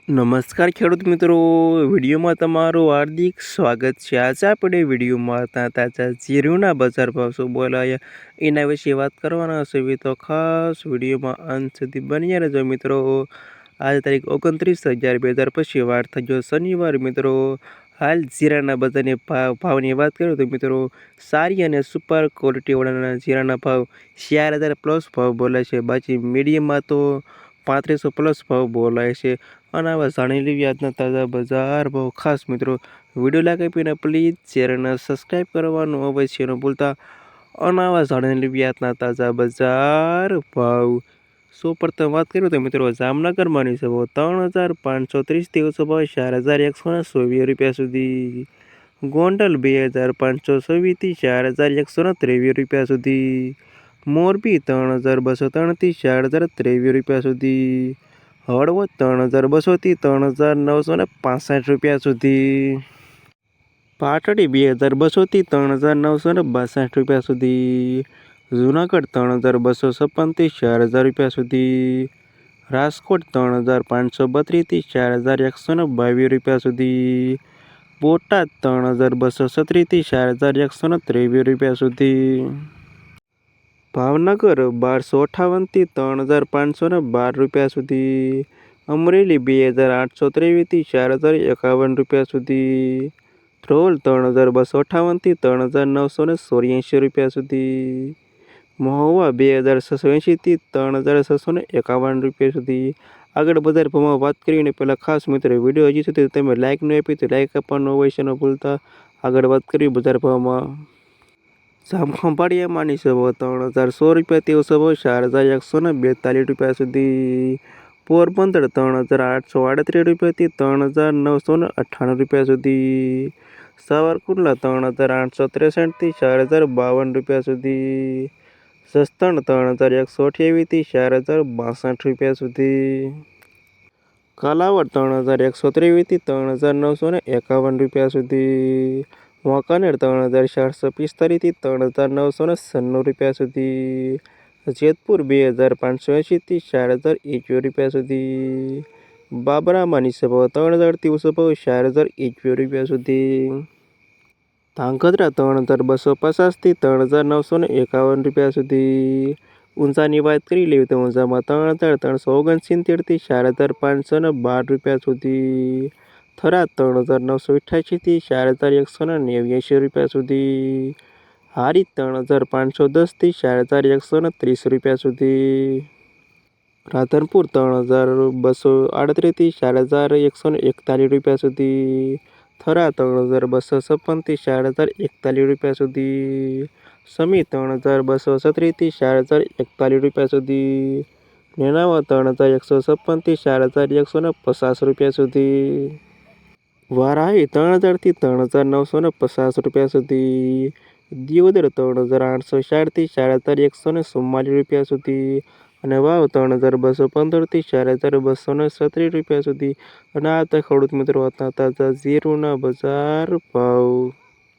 નમસ્કાર ખેડૂત મિત્રો, વિડીયોમાં તમારું હાર્દિક સ્વાગત છે। આજે આપણે વિડીયોમાં તાજા જીરુના બજાર ભાવ શું બોલાયા એના વિશે વાત કરવાના છે। તો ખાસ વિડીયોમાં અંત સુધી બન્યા રહેજો મિત્રો। આજે તારીખ 29/11/2025 વાર થયો શનિવાર મિત્રો। હાલ જીરાના બજારની ભાવની વાત કરું તો મિત્રો સારી અને સુપર ક્વોલિટીવાળાના જીરાના ભાવ 4000 પ્લસ ભાવ બોલાય છે। બાકી મીડિયમમાં તો 3500 પ્લસ ભાવ બોલાય છે। અને આવા જાણી લેવી આજના તાજા બજાર ભાવ। ખાસ મિત્રો વિડીયો લાઈક આપીને પ્લીઝ ચેનલને સબસ્ક્રાઈબ કરવાનું અવશ્ય ન ભૂલતા। અને આવા જાણી લેવી આજના તાજા બજાર ભાવ। સૌપ્રથમ વાત કરીએ તો મિત્રો જામનગરમાં નીચે ભાવ 3530 થી ભાવ 4124 રૂપિયા સુધી। ગોંડલ 2526 થી 4123 રૂપિયા સુધી। મોરબી 3203 થી 4023 રૂપિયા સુધી। હળવદ 3200 થી 3965 રૂપિયા સુધી। પાટડી 2200 થી 3962 રૂપિયા સુધી। જૂનાગઢ 3256 થી 4000 રૂપિયા સુધી। રાજકોટ 3532 થી 4122 રૂપિયા સુધી। બોટાદ 3236 થી 4123 રૂપિયા સુધી। ભાવનગર 1258 થી 3512 રૂપિયા સુધી। અમરેલી 2823 થી 4051 રૂપિયા સુધી। ધ્રોલ 3258 થી 3984 રૂપિયા સુધી। મહુવા 2680 થી 3651 રૂપિયા સુધી। આગળ બજાર ભાવમાં વાત કરીને પહેલાં ખાસ મિત્રો વિડીયો હજી સુધી તમે લાઇક ન આપી તો લાઇક આપવાનું અવશ્ય ન ભૂલતા। આગળ વાત કરી બજાર ભાવમાં જામખંભાળિયામાં નીચે ભાવ 30100 રૂપિયા થી ભાવ 4142 રૂપિયા સુધી। પોરબંદર 3838 રૂપિયા થી 3998 રૂપિયા સુધી। સાવરકુંડલા 3863 થી 4052 રૂપિયા સુધી। જસદણ 3128 થી 4062 રૂપિયા સુધી। કાલાવડ 3123 થી 3951 રૂપિયા સુધી। વાંકાનેર 3445 થી 3996 રૂપિયા સુધી। જેતપુર 2580 થી 4021 રૂપિયા સુધી। બાબરામાં નીચે ભાવ 3000 થી ભાવ 4021 રૂપિયા સુધી। ધાંગધ્રા 3250 થી 3951 રૂપિયા સુધી। ઊંઝાની વાત કરી લેવી તો ઊંઝામાં 3369 થી 4512 રૂપિયા સુધી। થરાદ 3988 થી 4189 રૂપિયા સુધી। હારીજ 3510 થી 4130 રૂપિયા સુધી। રાધનપુર 3238 થી 4141 રૂપિયા સુધી। થરા 3256 થી 4041 રૂપિયા સુધી। સમી 3236 થી 4041 રૂપિયા સુધી। નેનાવા 3156 થી 4150 રૂપિયા સુધી। વારાહી 3000 થી 3950 રૂપિયા સુધી। દિયોદર 3860 થી 4144 રૂપિયા સુધી। અને વાવ 3215 થી 4236 રૂપિયા સુધી। અને આ ખેડૂત મિત્રો હતા તાજા જીરુના બજાર ભાવ।